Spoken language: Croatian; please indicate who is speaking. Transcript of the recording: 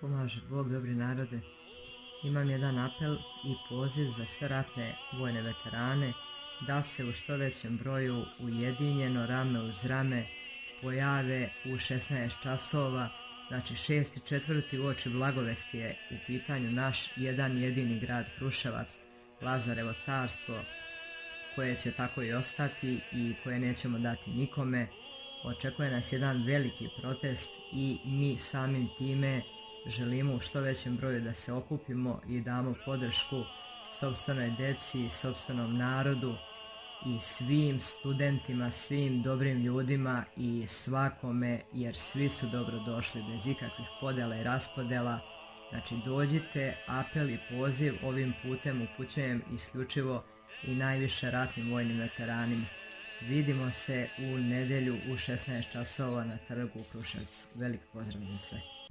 Speaker 1: Pomaže Bog, dobri narode. Imam jedan apel i poziv za sve ratne vojne veterane da se u što većem broju ujedinjeno rame uz rame pojave u 16 časova, znači 6.4. uoči Blagovesti je u pitanju naš jedan jedini grad Kruševac, Lazarevo carstvo, koje će tako i ostati i koje nećemo dati nikome. Očekuje nas jedan veliki protest i mi samim time želimo u što većem broju da se okupimo i damo podršku sopstvenoj deci, sopstvenom narodu i svim studentima, svim dobrim ljudima i svakome, jer svi su dobro došli bez ikakvih podela i raspodela. Znači dođite, apel i poziv ovim putem upućujem isključivo i najviše ratnim vojnim veteranima. Vidimo se u nedjelju u 16 časova na trgu u Kruševcu. Veliki pozdrav za sve.